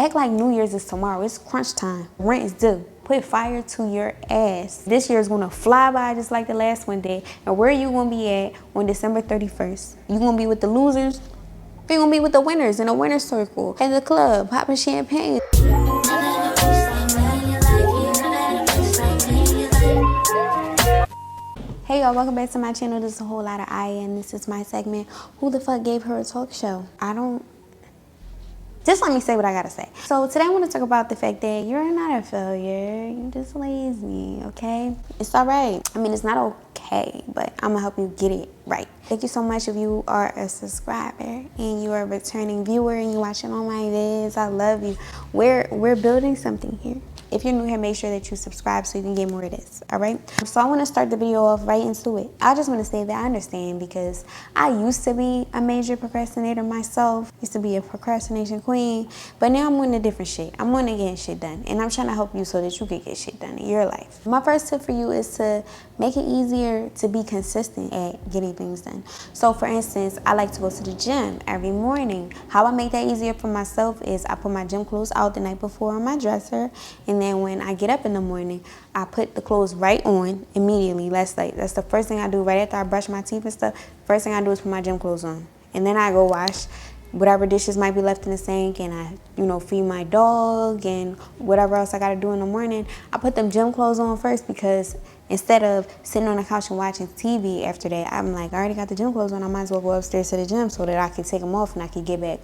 Act like New Year's is tomorrow. It's crunch time. Rent is due. Put fire to your ass. This year is gonna fly by just like the last one did. And where you gonna be at on December 31st? You gonna be with the losers? Or you gonna be with the winners in a winner's circle at the club, popping champagne? Hey y'all, welcome back to my channel. This is a whole lot of and this is my segment, Who the Fuck Gave Her a Talk Show? Just let me say what I gotta say. So today I want to talk about the fact that you're not a failure. You're just lazy, okay? It's all right. I mean, it's not okay, but I'm gonna help you get it right. Thank you so much if you are a subscriber and you are a returning viewer and you're watching all my vids. I love you. We're building something here. If you're new here, make sure that you subscribe so you can get more of this, all right? So I want to start the video off right into it. I just want to say that I understand because I used to be a major procrastinator myself. Used to be a procrastination queen, but now I'm on a different shit. I'm on to getting shit done, and I'm trying to help you so that you can get shit done in your life. My first tip for you is to make it easier to be consistent at getting things done. So for instance, I like to go to the gym every morning. How I make that easier for myself is I put my gym clothes out the night before on my dresser, and then when I get up in the morning, I put the clothes right on immediately. That's the first thing I do right after I brush my teeth and stuff. First thing I do is put my gym clothes on. And then I go wash whatever dishes might be left in the sink, and I, feed my dog and whatever else I gotta do in the morning. I put them gym clothes on first because instead of sitting on the couch and watching TV after that, I'm like, I already got the gym clothes on. I might as well go upstairs to the gym so that I can take them off and I can get back,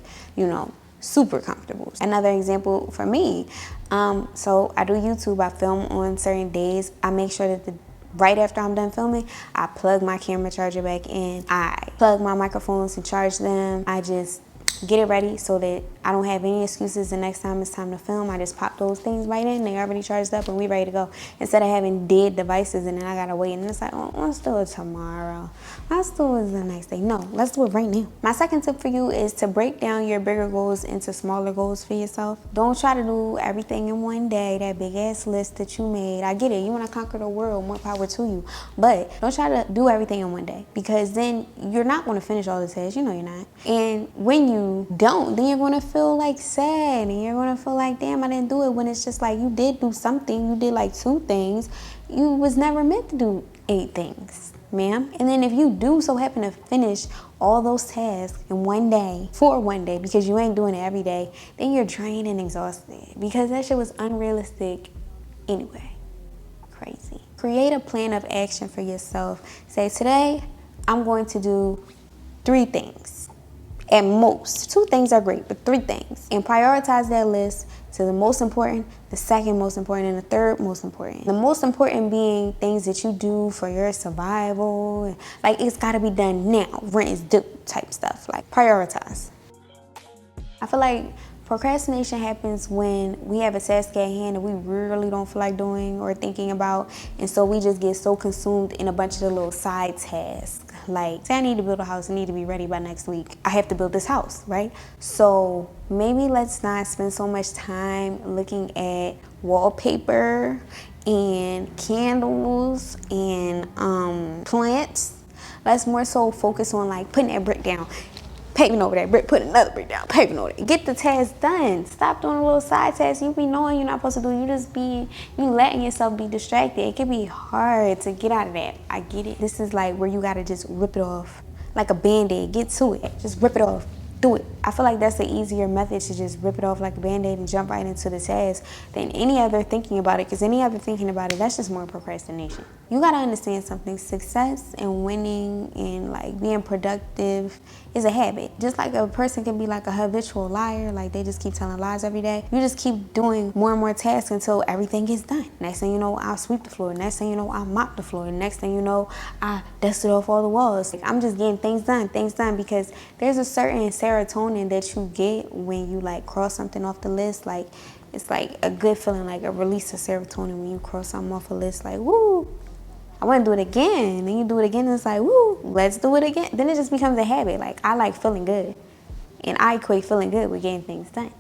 super comfortable. Another example for me, so I do YouTube. I film on certain days. I make sure that right after I'm done filming, I plug my camera charger back in. I plug my microphones and charge them. I just get it ready so that I don't have any excuses the next time it's time to film. I just pop those things right in. They already charged up and we ready to go. Instead of having dead devices and then I gotta wait and it's like, oh, let's do it tomorrow. Let's do it the next day. No, let's do it right now. My second tip for you is to break down your bigger goals into smaller goals for yourself. Don't try to do everything in one day, that big ass list that you made. I get it, you wanna conquer the world, more power to you. But don't try to do everything in one day because then you're not gonna finish all the tasks, you're not. And when you don't, then you're gonna feel like sad and you're gonna feel like, damn, I didn't do it, when it's just like you did do something. You did like 2 things. You was never meant to do 8 things, ma'am. And then if you do so happen to finish all those tasks in one day, for one day, because you ain't doing it every day, then you're drained and exhausted because that shit was unrealistic anyway. Crazy. Create a plan of action for yourself. Say, today I'm going to do 3 things. At most. 2 things are great, but 3 things. And prioritize that list to the most important, the second most important, and the third most important. The most important being things that you do for your survival. Like, it's gotta be done now. Rent is due type stuff. Like, prioritize. I feel like procrastination happens when we have a task at hand that we really don't feel like doing or thinking about, and so we just get so consumed in a bunch of the little side tasks. Like, say I need to build a house, I need to be ready by next week. I have to build this house, right? So maybe let's not spend so much time looking at wallpaper and candles and plants. Let's more so focus on like putting that brick down, paving over that brick, put another brick down, paving over it. Get the task done. Stop doing a little side tasks you be knowing you're not supposed to do. You letting yourself be distracted. It can be hard to get out of that. I get it. This is like where you gotta just rip it off like a Band-Aid. Get to it. Just rip it off. Do it. I feel like that's the easier method, to just rip it off like a Band-Aid and jump right into the task than any other thinking about it, because any other thinking about it, that's just more procrastination. You gotta understand something. Success and winning and like being productive is a habit. Just like a person can be like a habitual liar, like they just keep telling lies every day. You just keep doing more and more tasks until everything gets done. Next thing you know, I'll sweep the floor. Next thing you know, I'll mop the floor. Next thing you know, I dusted off all the walls. Like, I'm just getting things done because there's a certain serotonin that you get when you like cross something off the list. Like, it's like a good feeling, like a release of serotonin when you cross something off a list. Like, woo, I want to do it again. Then you do it again and it's like, woo, let's do it again. Then it just becomes a habit. Like, I like feeling good, and I equate feeling good with getting things done.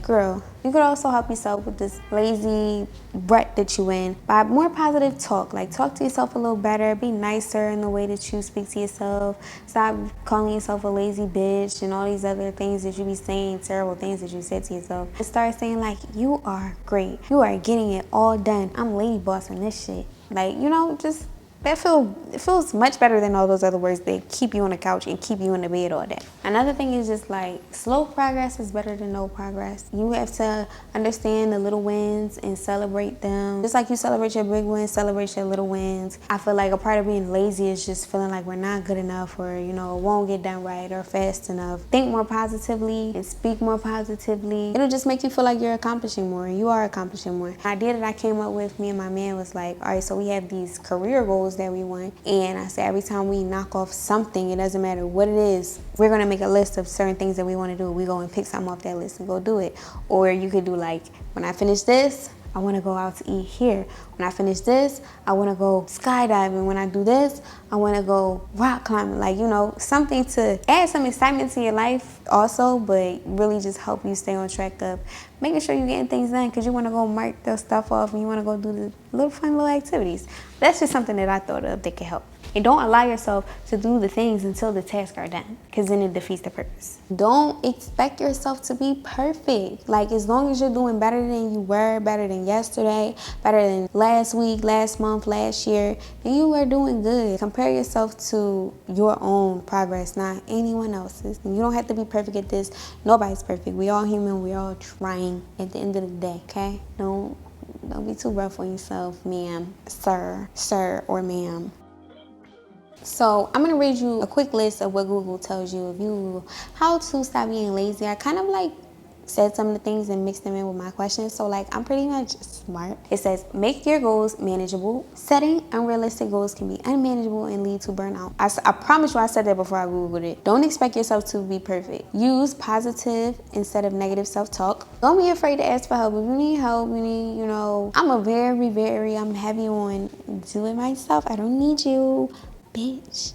girl, you could also help yourself with this lazy rut that you in by more positive talk. Like, talk to yourself a little better, be nicer in the way that you speak to yourself. Stop calling yourself a lazy bitch and all these other things that you be saying, terrible things that you said to yourself. And start saying like, you are great, you are getting it all done, I'm lady bossing this shit. Like, you know, just it feels much better than all those other words that keep you on the couch and keep you in the bed all day. Another thing is just like, slow progress is better than no progress. You have to understand the little wins and celebrate them. Just like you celebrate your big wins, celebrate your little wins. I feel like a part of being lazy is just feeling like we're not good enough, or, you know, it won't get done right or fast enough. Think more positively and speak more positively. It'll just make you feel like you're accomplishing more, and you are accomplishing more. The idea that I came up with, me and my man, was like, all right, so we have these career goals that we want, and I said every time we knock off something, it doesn't matter what it is, we're gonna make a list of certain things that we want to do. We go and pick something off that list and go do it. Or you could do like, when I finish this, I want to go out to eat here. When I finish this, I want to go skydiving. When I do this, I want to go rock climbing. Like, you know, something to add some excitement to your life also, but really just help you stay on track of making sure you're getting things done, because you want to go mark those stuff off and you want to go do the little fun little activities. That's just something that I thought of that could help. And don't allow yourself to do the things until the tasks are done, because then it defeats the purpose. Don't expect yourself to be perfect. Like, as long as you're doing better than you were, better than yesterday, better than last week, last month, last year, then you are doing good. Compare yourself to your own progress, not anyone else's. And you don't have to be perfect at this. Nobody's perfect. We all human. We all trying at the end of the day, okay? Don't be too rough on yourself, ma'am, sir, or ma'am. So I'm gonna read you a quick list of what Google tells you if you how to stop being lazy. I kind of like said some of the things and mixed them in with my questions. So like, I'm pretty much smart. It says, make your goals manageable. Setting unrealistic goals can be unmanageable and lead to burnout. I promise you I said that before I Googled it. Don't expect yourself to be perfect. Use positive instead of negative self-talk. Don't be afraid to ask for help. If you need help, you need, you know, I'm heavy on do it myself. I don't need you, bitch.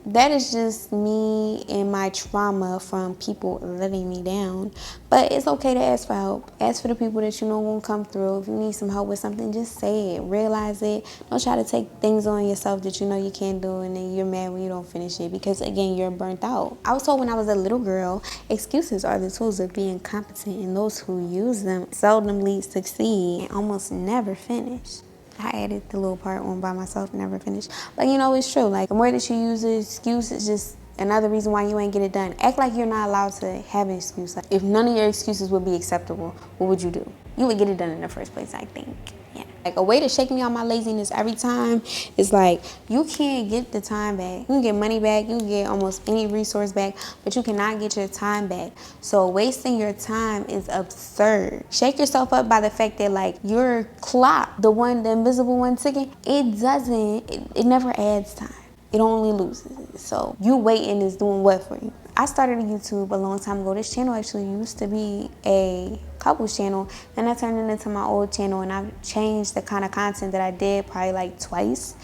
That is just me and my trauma from people letting me down. But it's okay to ask for help. Ask for the people that you know won't come through. If you need some help with something, just say it. Realize it. Don't try to take things on yourself that you know you can't do, and then you're mad when you don't finish it, because again, you're burnt out. I was told when I was a little girl, excuses are the tools of being competent, and those who use them seldomly succeed and almost never finish. I added the little part on by myself, never finished. But you know, it's true. Like, the more that you use the excuse, it's just another reason why you ain't get it done. Act like you're not allowed to have an excuse. Like, if none of your excuses would be acceptable, what would you do? You would get it done in the first place, I think. Yeah. Like, a way to shake me on my laziness every time is like, you can't get the time back. You can get money back, you can get almost any resource back, but you cannot get your time back. So wasting your time is absurd. Shake yourself up by the fact that like your clock, the invisible one ticking, it never adds time. It only loses it. So you waiting is doing what for you? I started a YouTube a long time ago. This channel actually used to be a couples channel, then I turned it into my old channel, and I've changed the kind of content that I did probably like twice,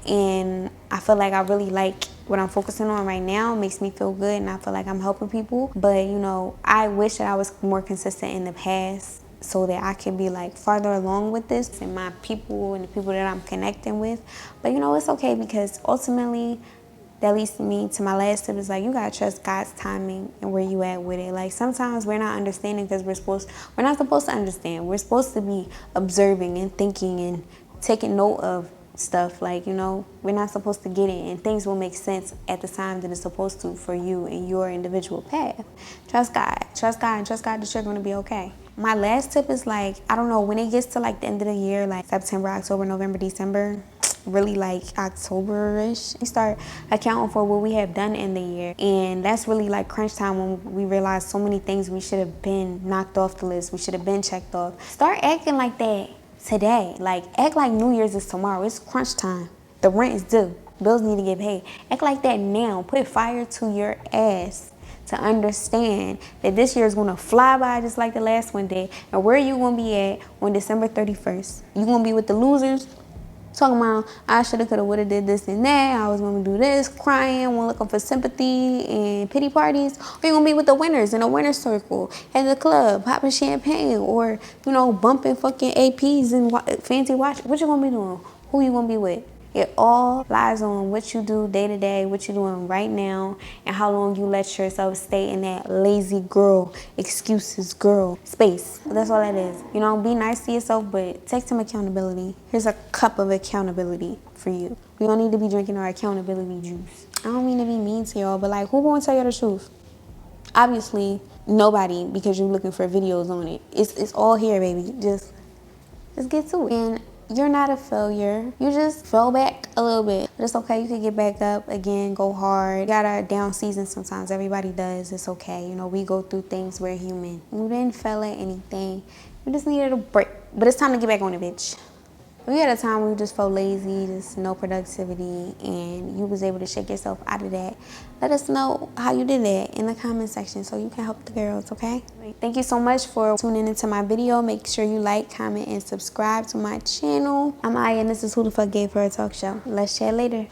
and I feel like I really like what I'm focusing on right now. It makes me feel good, and I feel like I'm helping people. But you know, I wish that I was more consistent in the past so that I can be like farther along with this and my people and the people that I'm connecting with. But you know, it's okay, because ultimately that leads me to my last tip, is like, you gotta trust God's timing and where you at with it. Like, sometimes we're not understanding because we're not supposed to understand. We're supposed to be observing and thinking and taking note of stuff. Like, you know, we're not supposed to get it, and things will make sense at the time that it's supposed to for you and your individual path. Trust God and trust God that you're gonna be okay. My last tip is like, I don't know, when it gets to like the end of the year, like September, October, November, December, really like October-ish, we start accounting for what we have done in the year. And that's really like crunch time, when we realize so many things we should have been knocked off the list, we should have been checked off. Start acting like that today. Like, act like New Year's is tomorrow. It's crunch time. The rent is due. Bills need to get paid. Act like that now. Put fire to your ass to understand that this year is going to fly by just like the last one did. And where are you going to be at on December 31st? You going to be with the losers, Talking about I shoulda, coulda, woulda did this and that. I was gonna do this, crying, looking for sympathy and pity parties. Or you gonna be with the winners in a winner circle at the club, popping champagne, or you know, bumping fucking APs and fancy watch. What you gonna be doing? Who you gonna be with? It all lies on what you do day to day, what you're doing right now, and how long you let yourself stay in that lazy girl, excuses girl space. That's all that is. You know, be nice to yourself, but take some accountability. Here's a cup of accountability for you. We don't need to be drinking our accountability juice. I don't mean to be mean to y'all, but like, who gonna tell you the truth? Obviously, nobody, because you're looking for videos on it. It's all here, baby. Just get to it. And you're not a failure. You just fell back a little bit. But it's okay. You can get back up again, go hard. You got a down season sometimes. Everybody does. It's okay. You know, we go through things. We're human. You didn't fail at anything. You just needed a break. But it's time to get back on it, bitch. We had a time where you just felt lazy, just no productivity, and you was able to shake yourself out of that. Let us know how you did that in the comment section so you can help the girls, okay? Thank you so much for tuning into my video. Make sure you like, comment, and subscribe to my channel. I'm Aya, and this is Who the Fuck Gave Her a Talk Show. Let's chat later.